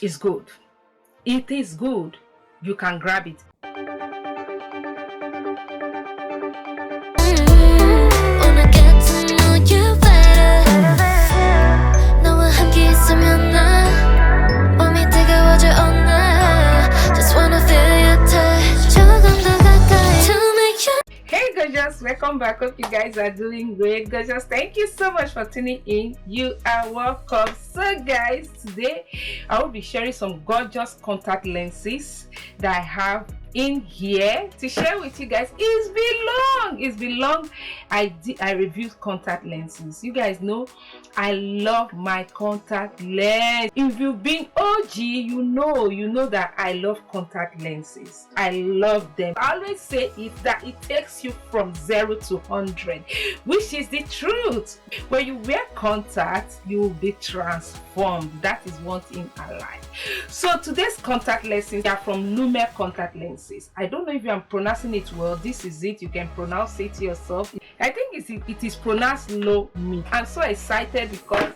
is good. It is good. You can grab it. Hey gorgeous, welcome back. Hope you guys are doing great. Gorgeous, thank you so much for tuning in. You are welcome. So guys, today I will be sharing some gorgeous contact lenses that I have in here to share with you guys. It's been long. I reviewed contact lenses. You guys know I love my contact lens. If you've been OG, you know that I love contact lenses. I love them. I always say that it takes you from 0 to 100, which is the truth. When you wear contacts, you will be transformed. That is one thing I like. So today's contact lenses are from LUONME contact lenses. I don't know if I'm pronouncing it well. This is it. You can pronounce it yourself. I think it is pronounced LUONME. I'm so excited because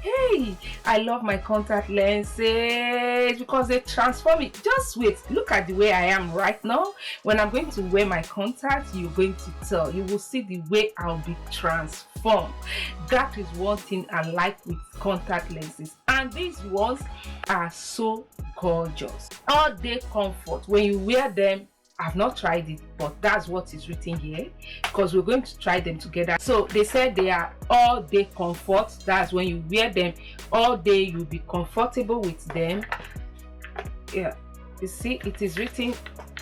hey, I love my contact lenses because they transform it. Just wait, look at the way I am right now. When I'm going to wear my contacts, you're going to tell. You will see the way I'll be transformed. That is one thing I like with contact lenses. And these ones are so gorgeous. All day comfort. When you wear them, I've not tried it, but that's what is written here because we're going to try them together. So they said they are all day comfort. That's when you wear them all day, you'll be comfortable with them. Yeah, you see it is written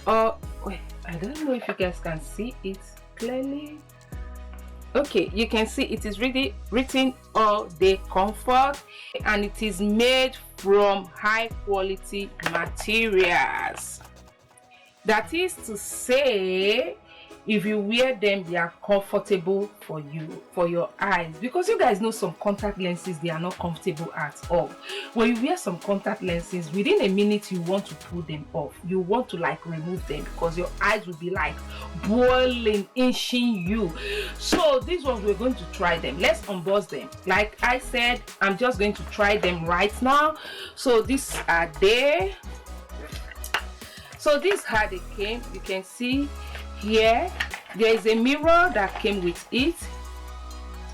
wait, I don't know if you guys can see it clearly. Okay, you can see it is really written all day comfort, and it is made from high quality materials. That is to say, if you wear them, they are comfortable for you, for your eyes. Because you guys know some contact lenses, they are not comfortable at all. When you wear some contact lenses, within a minute, you want to pull them off. You want to like remove them because your eyes will be like boiling, itching you. So these ones, we're going to try them. Let's unbox them. Like I said, I'm just going to try them right now. So these are there. So this is how they came. You can see here there is a mirror that came with it,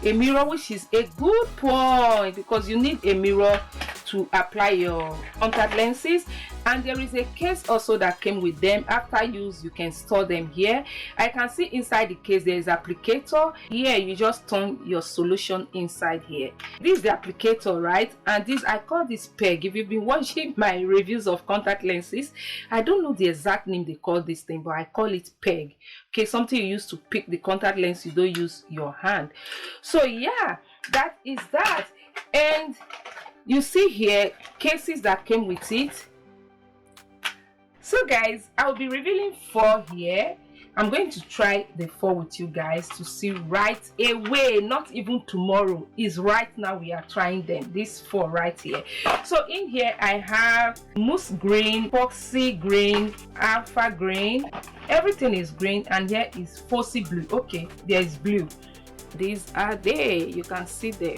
a mirror, which is a good point because you need a mirror to apply your contact lenses. And there is a case also that came with them. After use, you can store them here. I can see inside the case there is applicator. Here you just turn your solution inside here. This is the applicator, right? And this, I call this peg. If you've been watching my reviews of contact lenses, I don't know the exact name they call this thing, but I call it peg. Okay, something you use to pick the contact lens. You don't use your hand. So yeah, that is that. And you see here cases that came with it. So guys, I'll be revealing 4 here. I'm going to try the 4 with you guys to see right away, not even tomorrow. Is right now we are trying them. These 4 right here. So in here I have mousse green, foxy green, alpha green. Everything is green, and here is foxy blue. Okay, there is blue. These are there. You can see them.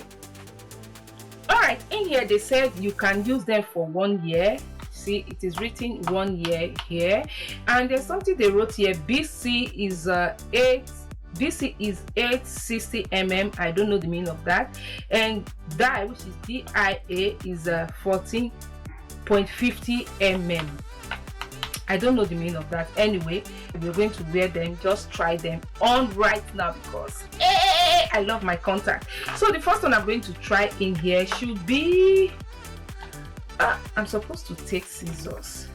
All right, in here they said you can use them for 1 year. See, it is written 1 year here, and there's something they wrote here. BC is 860 mm. I don't know the meaning of that. And DIA, which is DIA, is 14.50 mm. I don't know the meaning of that. Anyway, we're going to wear them. Just try them on right now because I love my contact. So the first one I'm going to try in here should be I'm supposed to take scissors.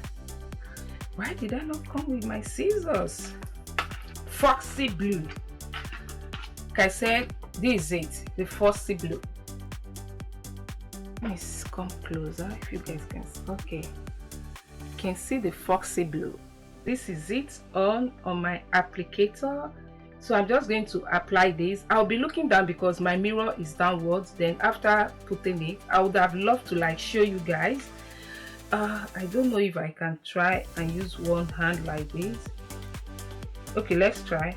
Why did I not come with my scissors? Foxy blue. Like I said, this is it, the foxy blue. Let me come closer if you guys can. Okay, you can see the foxy blue. This is it on my applicator. So I'm just going to apply this. I'll be looking down because my mirror is downwards. Then after putting it, I would have loved to like show you guys. I don't know if I can try and use one hand like this. Okay, let's try.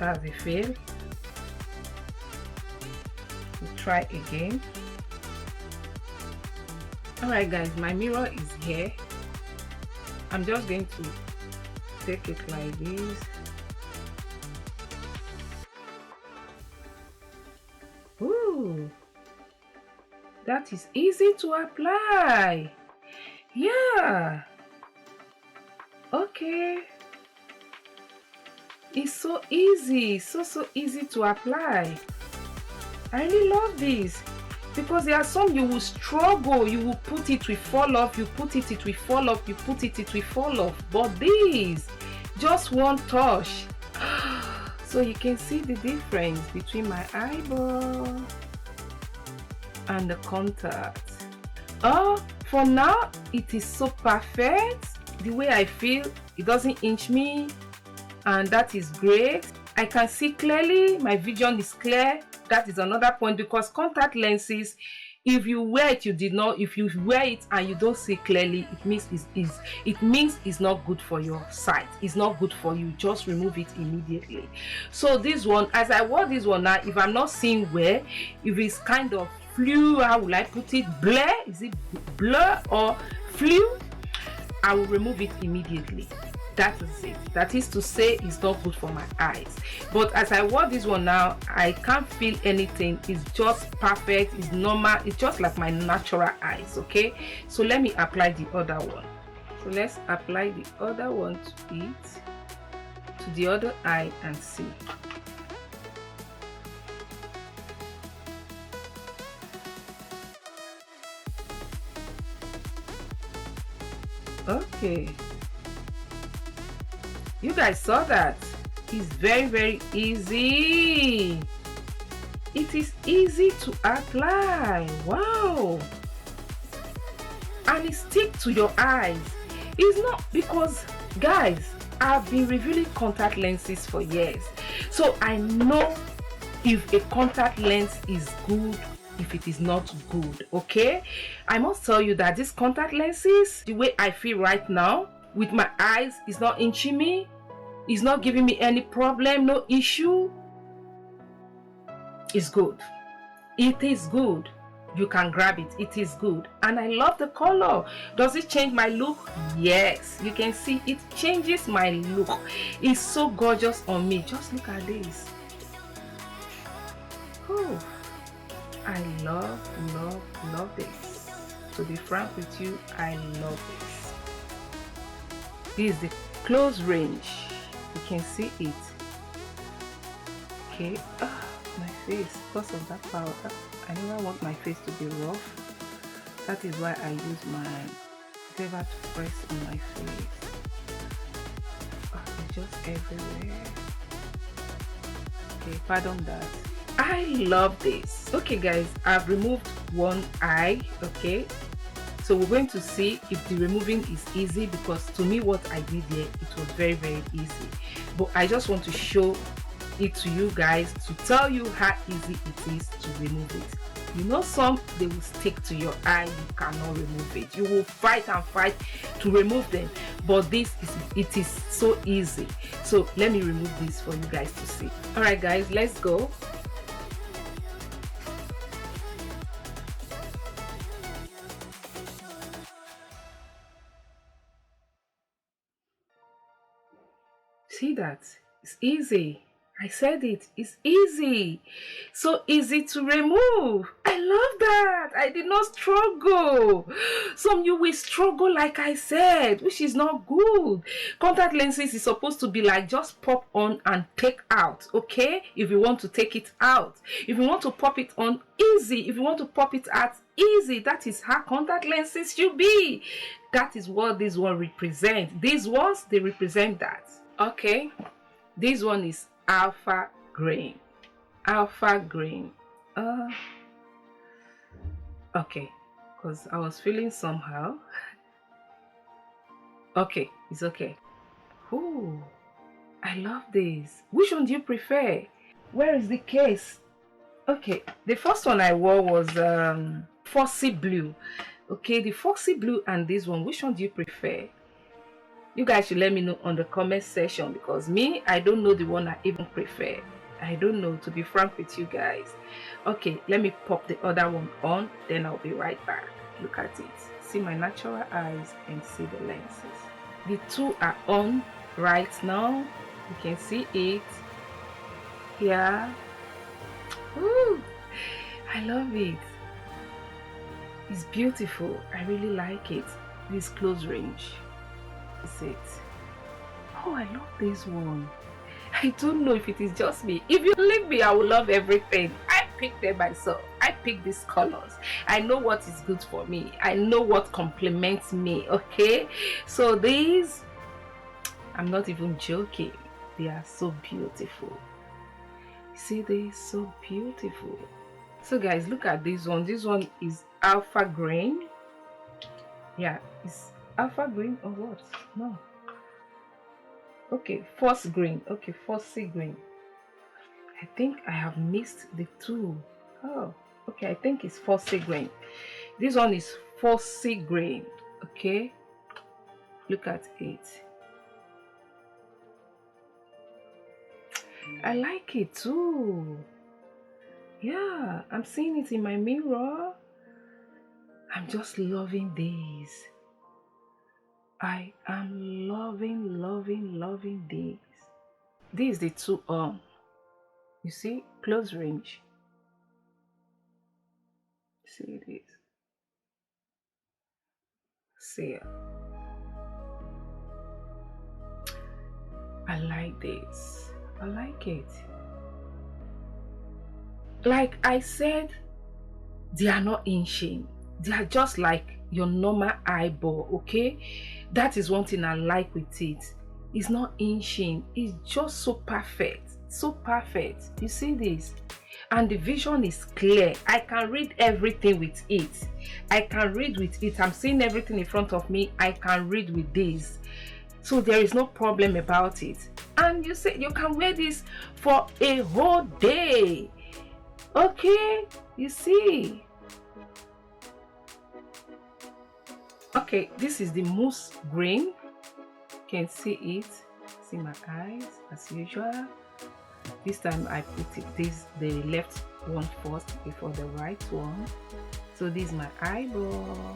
That's a fail. We'll try again. Alright guys, my mirror is here. I'm just going to take it like this. Ooh, that is easy to apply. Yeah. Okay. It's so easy, so easy to apply. I really love this, because there are some you will struggle, you will put it will fall off, you put it will fall off, you put it will fall off. But this, just one touch. So you can see the difference between my eyeball and the contact. Oh, for now it is so perfect. The way I feel, it doesn't inch me, and that is great. I can see clearly, my vision is clear. That is another point, because contact lenses, if you wear it, you did not, if you wear it and you don't see clearly, it means it's not good for your sight. It's not good for you. Just remove it immediately. So this one, as I wore this one now, if I'm not seeing well, if it's kind of flu, how will I put it, blur, is it blur or flu, I will remove it immediately. That is it. That is to say, it's not good for my eyes. But as I wore this one now, I can't feel anything. It's just perfect. It's normal. It's just like my natural eyes. Okay, so let me apply the other one. So let's apply the other one to it, to the other eye, and see. Okay, you guys saw that. It's very easy. It is easy to apply. Wow. And it sticks to your eyes. It's not, because guys, I've been reviewing contact lenses for years, so I know if a contact lens is good, if it is not good. Okay, I must tell you that these contact lenses, the way I feel right now with my eyes, is not inching me, it's not giving me any problem, no issue. It's good. It is good. You can grab it. It is good. And I love the color. Does it change my look? Yes. You can see it changes my look. It's so gorgeous on me. Just look at this. Oh, I love this. To be frank with you, I love this. This is the close range. You can see it. Okay. My face, because of that powder, I never want my face to be rough. That is why I use my paper to press on my face. It's just everywhere. Okay, pardon that. I love this. Okay guys, I've removed one eye. Okay, so we're going to see if the removing is easy, because to me what I did here, it was very easy. But I just want to show it to you guys to tell you how easy it is to remove it. You know, some they will stick to your eye, you cannot remove it. You will fight and fight to remove them, but it is so easy. So let me remove this for you guys to see. All right guys, let's go. See that? It's easy. I said it's easy, so easy to remove. I love that. I did not struggle. Some you will struggle, like I said, which is not good. Contact lenses is supposed to be like just pop on and take out. Okay, if you want to take it out, if you want to pop it on, easy. If you want to pop it out, easy. That is how contact lenses should be. That is what this one represents. These ones, they represent that. Okay, this one is alpha green. Okay, because I was feeling somehow. Okay, it's okay. Ooh, I love this. Which one do you prefer? Where is the case? Okay, the first one I wore was foxy blue. Okay, the foxy blue and this one, which one do you prefer? You guys should let me know on the comment section, because me, I don't know the one I even prefer. I don't know, to be frank with you guys. Okay, let me pop the other one on, then I'll be right back. Look at it. See my natural eyes and see the lenses. The two are on right now. You can see it here. Ooh, I love it. It's beautiful. I really like it. This close range. Is it? Oh, I love this one. I don't know if it is just me. If you leave me, I will love everything. I picked them myself. I picked these colors. I know what is good for me. I know what complements me. Okay, so these, I'm not even joking. They are so beautiful. See, they're so beautiful. So guys, look at this one. This one is alpha green. Yeah, it's alpha green or what? No. Okay, fox green. Okay, foxy green. I think I have missed the two. Oh, okay, I think it's foxy green. This one is foxy green. Okay, look at it. I like it too. Yeah, I'm seeing it in my mirror. I'm just loving these. I am loving these. This is the two on. You see, close range. See this. See. I like this. I like it. Like I said, they are not inching. They are just like your normal eyeball, okay? That is one thing I like with it. It's not inching. It's just so perfect. So perfect. You see this? And the vision is clear. I can read everything with it. I can read with it. I'm seeing everything in front of me. I can read with this. So there is no problem about it. And you say you can wear this for a whole day. Okay, you see. Okay, this is the mousse green. You can see it. See my eyes as usual. This time I put it the left one first before the right one. So this is my eyeball,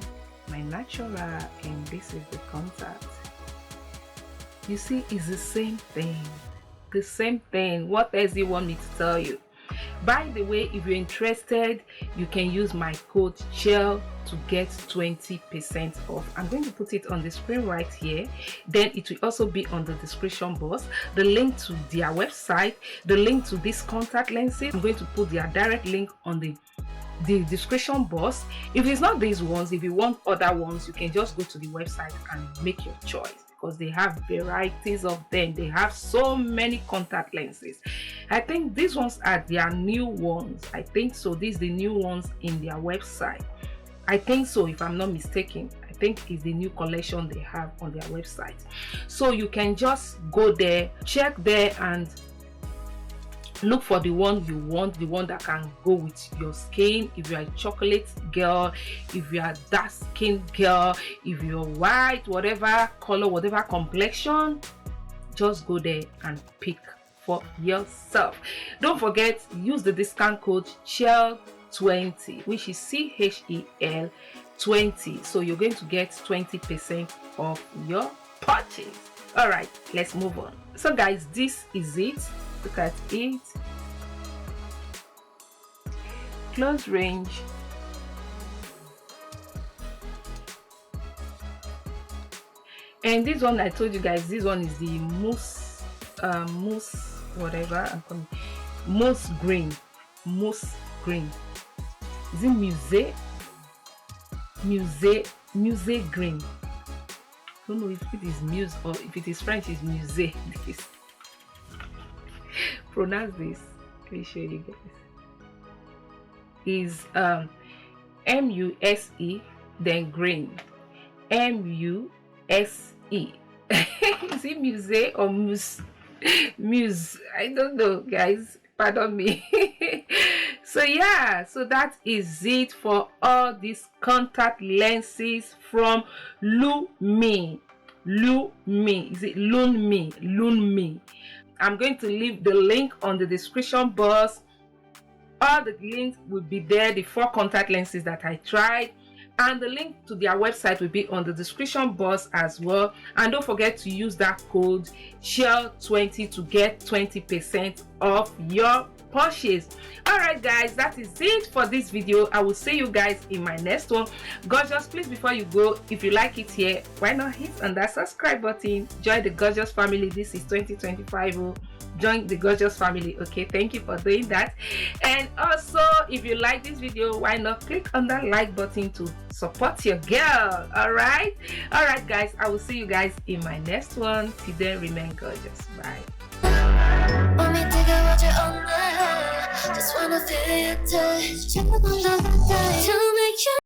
my natural, and this is the contact. You see, it's the same thing. The same thing. What else do you want me to tell you? By the way, if you're interested, you can use my code CHEL to get 20% off. I'm going to put it on the screen right here. Then it will also be on the description box. The link to their website, the link to these contact lenses. I'm going to put their direct link on the description box. If it's not these ones, if you want other ones, you can just go to the website and make your choice, because they have varieties of them. They have so many contact lenses. I think these ones are their new ones. I think so. These are the new ones in their website. I think so, if I'm not mistaken. I think it's the new collection they have on their website. So you can just go there, check there, and look for the one you want, the one that can go with your skin. If you're a chocolate girl, if you're a dark skin girl, if you're white, whatever color, whatever complexion, just go there and pick for yourself. Don't forget, use the discount code CHEL20, which is CHEL 20. So you're going to get 20% off your purchase. All right, let's move on. So guys, this is it. Look at it. Close range. And this one, I told you guys, this one is the mousse, whatever I'm calling it. Mousse green. Is it muse green? I don't know if it is muse or if it is French, it's muse. Pronounce this. Let me show you guys. Is MUSE, then green. MUSE. Is it muse or muse? Muse. I don't know, guys. Pardon me. So yeah, so that is it for all these contact lenses from LUONME. LUONME. Is it LUONME? LUONME. I'm going to leave the link on the description box. All the links will be there, the 4 contact lenses that I tried, and the link to their website will be on the description box as well. And don't forget to use that code SHEL20 to get 20% off your purchase. All right guys, that is it for this video. I will see you guys in my next one. Gorgeous, please, before you go, if you like it here, why not hit on that subscribe button? Join the Gorgeous family. This is 2025. Join the Gorgeous family. Okay, thank you for doing that. And also, if you like this video, why not click on that like button to support your girl? All right guys, I will see you guys in my next one. Till then, remain gorgeous. Bye. Just wanna feel your touch.